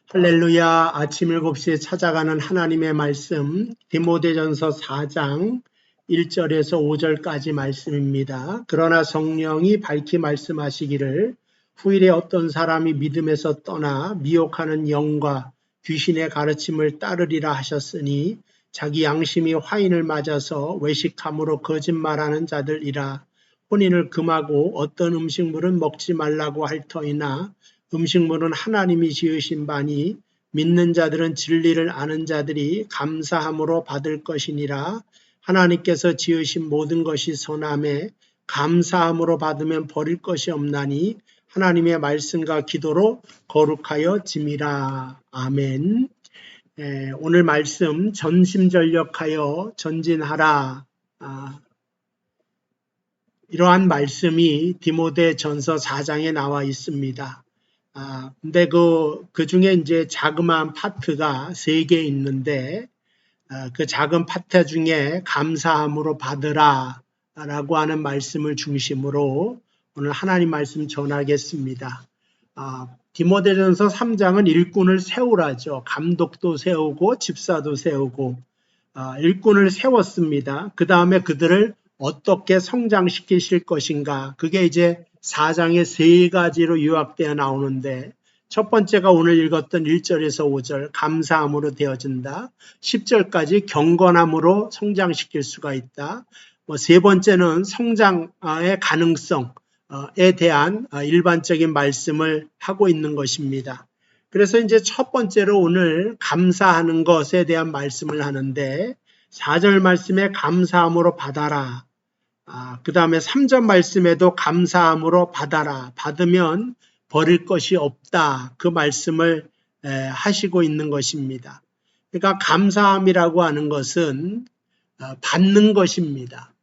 할렐루야. 아침 7시에 찾아가는 하나님의 말씀 디모데전서 4장 1절에서 5절까지 말씀입니다. 그러나 성령이 밝히 말씀하시기를 후일에 어떤 사람이 믿음에서 떠나 미혹하는 영과 귀신의 가르침을 따르리라 하셨으니 자기 양심이 화인을 맞아서 외식함으로 거짓말하는 자들이라. 혼인을 금하고 어떤 음식물은 먹지 말라고 할 터이나 음식물은 하나님이 지으신 바니 믿는 자들은 진리를 아는 자들이 감사함으로 받을 것이니라. 하나님께서 지으신 모든 것이 선함에 감사함으로 받으면 버릴 것이 없나니 하나님의 말씀과 기도로 거룩하여 짐이라. 아멘. 오늘 말씀 전심전력하여 전진하라. 이러한 말씀이 디모데전서 4장에 나와 있습니다. 근데 그 중에 이제 자그마한 파트가 3개 있는데, 그 작은 파트 중에 감사함으로 받으라 라고 하는 말씀을 중심으로 오늘 하나님 말씀 전하겠습니다. 디모데전서 3장은 일꾼을 세우라죠. 감독도 세우고 집사도 세우고, 일꾼을 세웠습니다. 그 다음에 그들을 어떻게 성장시키실 것인가. 그게 이제 4장의 3가지로 요약되어 나오는데, 첫 번째가 오늘 읽었던 1절에서 5절 감사함으로 되어진다. 10절까지 경건함으로 성장시킬 수가 있다. 세 번째는 성장의 가능성에 대한 일반적인 말씀을 하고 있는 것입니다. 그래서 이제 첫 번째로 오늘 감사하는 것에 대한 말씀을 하는데, 4절 말씀에 감사함으로 받아라. 그 다음에 3절 말씀에도 감사함으로 받아라. 받으면 버릴 것이 없다. 그 말씀을 하시고 있는 것입니다. 그러니까 감사함이라고 하는 것은 받는 것입니다.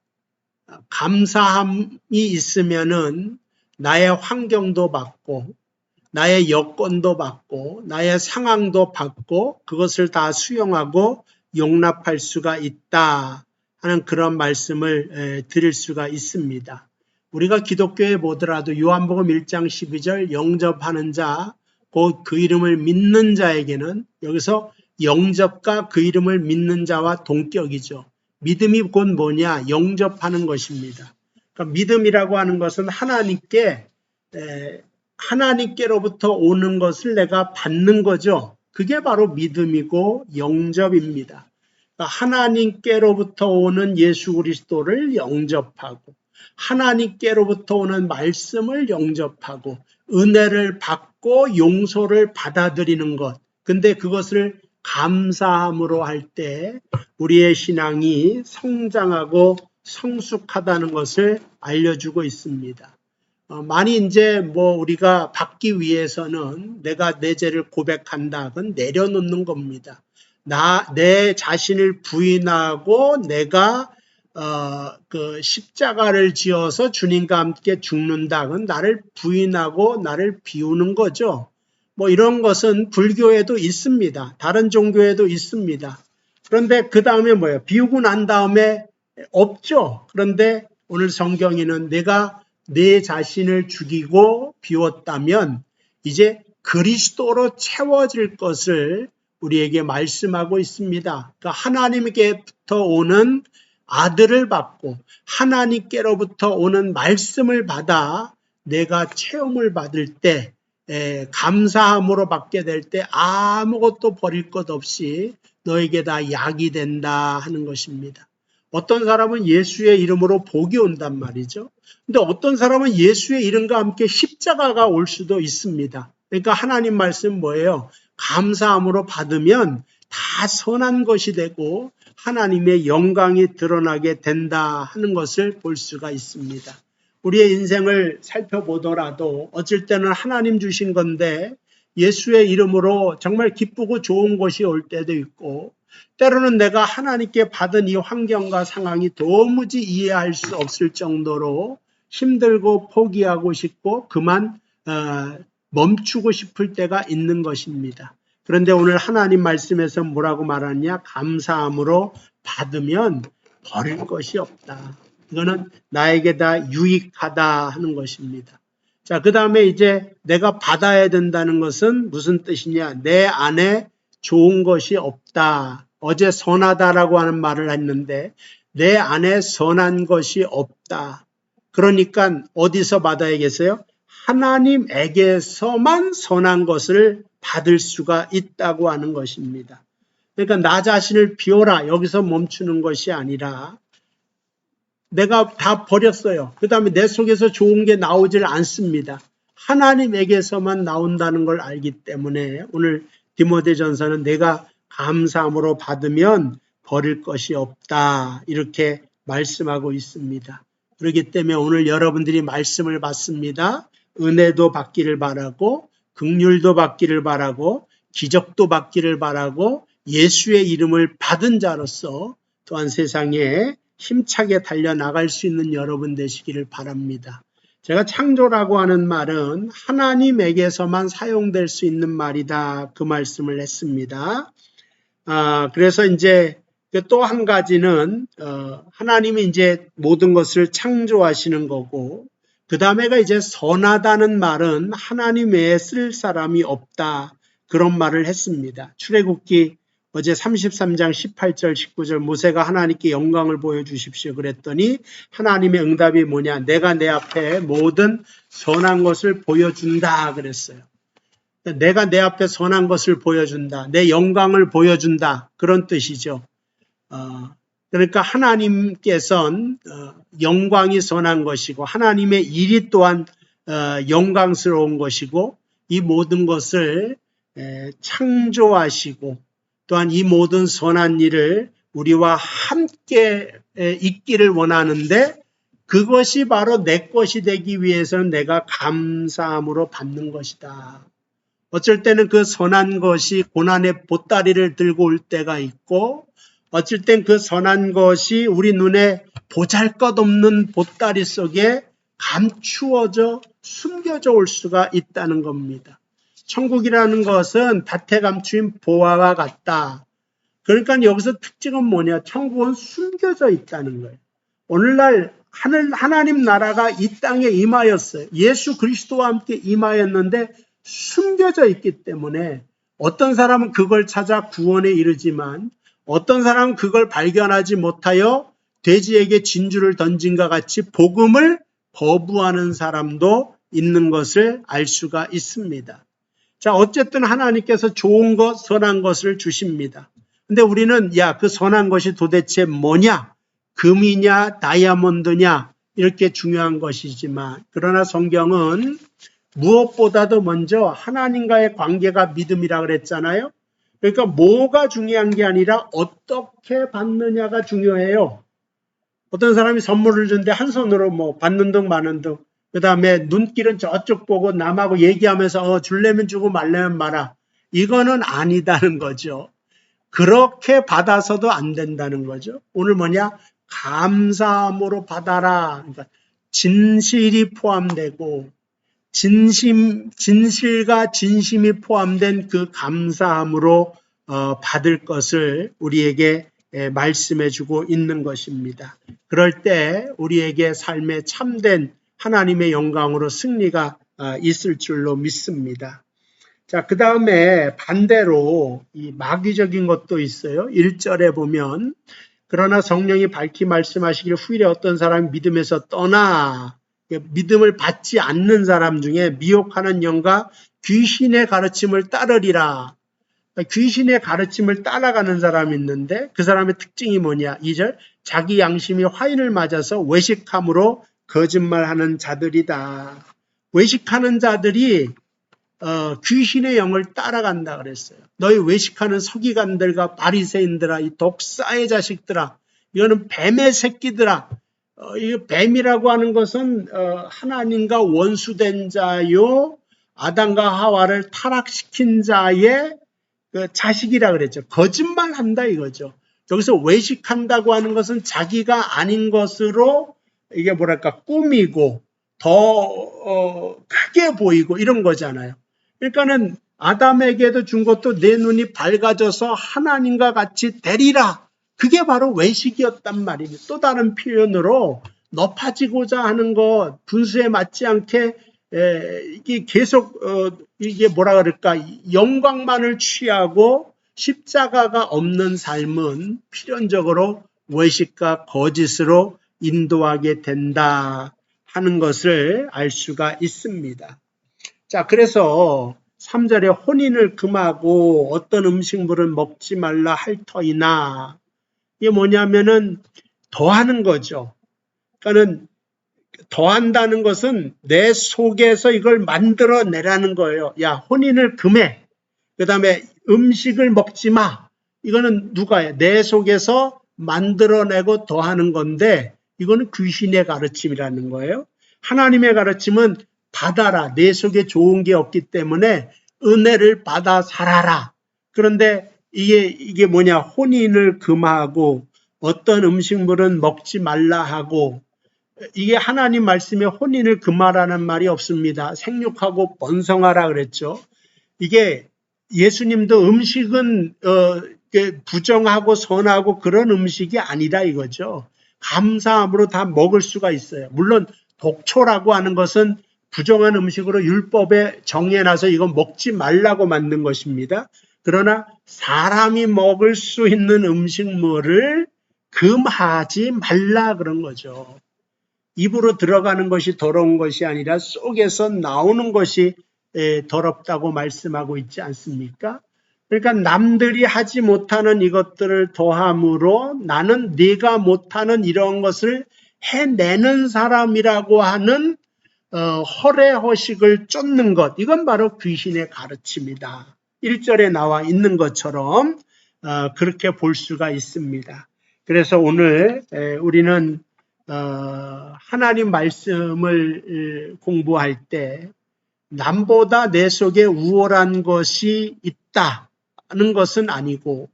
감사함이 있으면은 나의 환경도 받고 나의 여건도 받고 나의 상황도 받고 그것을 다 수용하고 용납할 수가 있다 하는 그런 말씀을 드릴 수가 있습니다. 우리가 기독교에 보더라도 요한복음 1장 12절 영접하는 자, 곧 그 이름을 믿는 자에게는 여기서 영접과 그 이름을 믿는 자와 동격이죠. 믿음이 곧 뭐냐? 영접하는 것입니다. 그러니까 믿음이라고 하는 것은 하나님께로부터 오는 것을 내가 받는 거죠. 그게 바로 믿음이고 영접입니다. 그러니까 하나님께로부터 오는 예수 그리스도를 영접하고 하나님께로부터 오는 말씀을 영접하고 은혜를 받고 용서를 받아들이는 것. 근데 그것을 감사함으로 할 때 우리의 신앙이 성장하고 성숙하다는 것을 알려주고 있습니다. 많이 이제 우리가 받기 위해서는 내가 내 죄를 고백한다. 그건 내려놓는 겁니다. 내 자신을 부인하고 내가 그 십자가를 지어서 주님과 함께 죽는다. 그건 나를 부인하고 나를 비우는 거죠. 이런 것은 불교에도 있습니다. 다른 종교에도 있습니다. 그런데 그 다음에 뭐예요? 비우고 난 다음에 없죠. 그런데 오늘 성경에는 내가 내 자신을 죽이고 비웠다면 이제 그리스도로 채워질 것을 우리에게 말씀하고 있습니다. 그러니까 하나님께부터 오는 아들을 받고 하나님께로부터 오는 말씀을 받아 내가 체험을 받을 때 감사함으로 받게 될 때 아무것도 버릴 것 없이 너에게 다 약이 된다 하는 것입니다. 어떤 사람은 예수의 이름으로 복이 온단 말이죠. 근데 어떤 사람은 예수의 이름과 함께 십자가가 올 수도 있습니다. 그러니까 하나님 말씀 뭐예요? 감사함으로 받으면 다 선한 것이 되고 하나님의 영광이 드러나게 된다 하는 것을 볼 수가 있습니다. 우리의 인생을 살펴보더라도 어쩔 때는 하나님 주신 건데 예수의 이름으로 정말 기쁘고 좋은 것이 올 때도 있고 때로는 내가 하나님께 받은 이 환경과 상황이 도무지 이해할 수 없을 정도로 힘들고 포기하고 싶고 그만 멈추고 싶을 때가 있는 것입니다. 그런데 오늘 하나님 말씀에서 뭐라고 말하느냐? 감사함으로 받으면 버릴 것이 없다. 이거는 나에게 다 유익하다 하는 것입니다. 자, 그 다음에 이제 내가 받아야 된다는 것은 무슨 뜻이냐? 내 안에 좋은 것이 없다. 어제 선하다라고 하는 말을 했는데 내 안에 선한 것이 없다. 그러니까 어디서 받아야겠어요? 하나님에게서만 선한 것을 받을 수가 있다고 하는 것입니다. 그러니까 나 자신을 비워라 여기서 멈추는 것이 아니라 내가 다 버렸어요. 그 다음에 내 속에서 좋은 게 나오질 않습니다. 하나님에게서만 나온다는 걸 알기 때문에 오늘 디모데전서는 내가 감사함으로 받으면 버릴 것이 없다 이렇게 말씀하고 있습니다. 그렇기 때문에 오늘 여러분들이 말씀을 받습니다. 은혜도 받기를 바라고 긍휼도 받기를 바라고 기적도 받기를 바라고 예수의 이름을 받은 자로서 또한 세상에 힘차게 달려나갈 수 있는 여러분 되시기를 바랍니다. 제가 창조라고 하는 말은 하나님에게서만 사용될 수 있는 말이다. 그 말씀을 했습니다. 그래서 이제 또 한 가지는 하나님이 이제 모든 것을 창조하시는 거고 그 다음에가 이제 선하다는 말은 하나님 외에 쓸 사람이 없다. 그런 말을 했습니다. 출애굽기 어제 33장 18절 19절 모세가 하나님께 영광을 보여주십시오 그랬더니 하나님의 응답이 뭐냐? 내가 내 앞에 모든 선한 것을 보여준다 그랬어요. 내가 내 앞에 선한 것을 보여준다. 내 영광을 보여준다. 그런 뜻이죠. 그러니까 하나님께서는 영광이 선한 것이고 하나님의 일이 또한 영광스러운 것이고 이 모든 것을 창조하시고 또한 이 모든 선한 일을 우리와 함께 있기를 원하는데 그것이 바로 내 것이 되기 위해서는 내가 감사함으로 받는 것이다. 어쩔 때는 그 선한 것이 고난의 보따리를 들고 올 때가 있고 어쩔 땐 그 선한 것이 우리 눈에 보잘것없는 보따리 속에 감추어져 숨겨져 올 수가 있다는 겁니다. 천국이라는 것은 밭에 감추인 보화와 같다. 그러니까 여기서 특징은 뭐냐? 천국은 숨겨져 있다는 거예요. 오늘날 하나님 나라가 이 땅에 임하였어요. 예수 그리스도와 함께 임하였는데 숨겨져 있기 때문에 어떤 사람은 그걸 찾아 구원에 이르지만 어떤 사람은 그걸 발견하지 못하여 돼지에게 진주를 던진과 같이 복음을 거부하는 사람도 있는 것을 알 수가 있습니다. 자, 어쨌든 하나님께서 좋은 것, 선한 것을 주십니다. 근데 우리는 그 선한 것이 도대체 뭐냐? 금이냐, 다이아몬드냐? 이렇게 중요한 것이지만 그러나 성경은 무엇보다도 먼저 하나님과의 관계가 믿음이라 그랬잖아요. 그러니까 뭐가 중요한 게 아니라 어떻게 받느냐가 중요해요. 어떤 사람이 선물을 주는데 한 손으로 받는 등 마는 등 그 다음에 눈길은 저쪽 보고 남하고 얘기하면서 줄려면 주고 말려면 마라. 이거는 아니다는 거죠. 그렇게 받아서도 안 된다는 거죠. 오늘 뭐냐? 감사함으로 받아라. 그러니까 진실이 포함되고 진실과 진심이 포함된 그 감사함으로 받을 것을 우리에게 말씀해 주고 있는 것입니다. 그럴 때 우리에게 삶의 참된 하나님의 영광으로 승리가 있을 줄로 믿습니다. 자, 그 다음에 반대로 이 마귀적인 것도 있어요. 1절에 보면 그러나 성령이 밝히 말씀하시기를 후일에 어떤 사람이 믿음에서 떠나 믿음을 받지 않는 사람 중에 미혹하는 영과 귀신의 가르침을 따르리라. 귀신의 가르침을 따라가는 사람이 있는데 그 사람의 특징이 뭐냐? 2절 자기 양심이 화인을 맞아서 외식함으로 거짓말하는 자들이다. 외식하는 자들이 귀신의 영을 따라간다 그랬어요. 너희 외식하는 서기관들과 바리새인들아, 이 독사의 자식들아, 이거는 뱀의 새끼들아. 이 뱀이라고 하는 것은 하나님과 원수된 자요, 아담과 하와를 타락시킨 자의 그 자식이라 그랬죠. 거짓말한다 이거죠. 여기서 외식한다고 하는 것은 자기가 아닌 것으로 이게 꾸미고 더 크게 보이고 이런 거잖아요. 그러니까는 아담에게도 준 것도 내 눈이 밝아져서 하나님과 같이 되리라. 그게 바로 외식이었단 말입니다. 또 다른 표현으로 높아지고자 하는 것, 분수에 맞지 않게 이게 계속 이게 뭐라 그럴까, 영광만을 취하고 십자가가 없는 삶은 필연적으로 외식과 거짓으로 인도하게 된다 하는 것을 알 수가 있습니다. 자, 그래서 3절에 혼인을 금하고 어떤 음식물을 먹지 말라 할 터이나, 이게 뭐냐면은 더하는 거죠. 그러니까는 더한다는 것은 내 속에서 이걸 만들어내라는 거예요. 야, 혼인을 금해. 그 다음에 음식을 먹지 마. 이거는 누가 해? 내 속에서 만들어내고 더하는 건데, 이거는 귀신의 가르침이라는 거예요. 하나님의 가르침은 받아라. 내 속에 좋은 게 없기 때문에 은혜를 받아 살아라. 그런데 이게 뭐냐? 혼인을 금하고 어떤 음식물은 먹지 말라 하고, 이게 하나님 말씀에 혼인을 금하라는 말이 없습니다. 생육하고 번성하라 그랬죠. 이게 예수님도 음식은 부정하고 선하고 그런 음식이 아니라 이거죠. 감사함으로 다 먹을 수가 있어요. 물론 독초라고 하는 것은 부정한 음식으로 율법에 정해놔서 이건 먹지 말라고 만든 것입니다. 그러나 사람이 먹을 수 있는 음식물을 금하지 말라 그런 거죠. 입으로 들어가는 것이 더러운 것이 아니라 속에서 나오는 것이 더럽다고 말씀하고 있지 않습니까? 그러니까 남들이 하지 못하는 이것들을 더함으로 나는 네가 못하는 이런 것을 해내는 사람이라고 하는 허례허식을 쫓는 것, 이건 바로 귀신의 가르침이다. 1절에 나와 있는 것처럼 그렇게 볼 수가 있습니다. 그래서 오늘 우리는 하나님 말씀을 공부할 때 남보다 내 속에 우월한 것이 있다는 것은 아니고,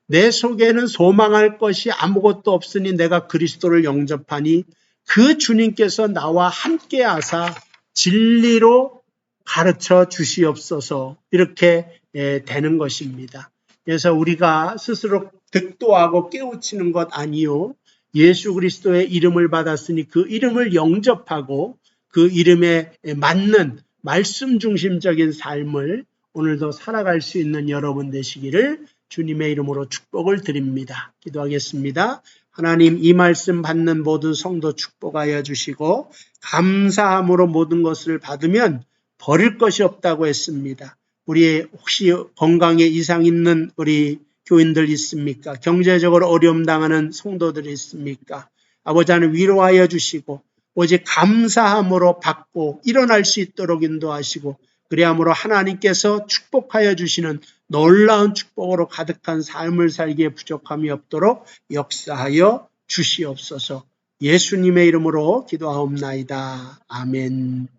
내 속에는 소망할 것이 아무것도 없으니 내가 그리스도를 영접하니 그 주님께서 나와 함께 하사 진리로 가르쳐 주시옵소서, 이렇게 되는 것입니다. 그래서 우리가 스스로 득도하고 깨우치는 것 아니요, 예수 그리스도의 이름을 받았으니 그 이름을 영접하고 그 이름에 맞는 말씀 중심적인 삶을 오늘도 살아갈 수 있는 여러분 되시기를 주님의 이름으로 축복을 드립니다. 기도하겠습니다. 하나님, 이 말씀 받는 모든 성도 축복하여 주시고, 감사함으로 모든 것을 받으면 버릴 것이 없다고 했습니다. 우리 혹시 건강에 이상 있는 우리 교인들 있습니까? 경제적으로 어려움 당하는 성도들이 있습니까? 아버지 하나님, 위로하여 주시고 오직 감사함으로 받고 일어날 수 있도록 인도하시고, 그리함으로 하나님께서 축복하여 주시는 놀라운 축복으로 가득한 삶을 살기에 부족함이 없도록 역사하여 주시옵소서. 예수님의 이름으로 기도하옵나이다. 아멘.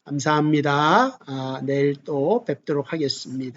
감사합니다. 내일 또 뵙도록 하겠습니다.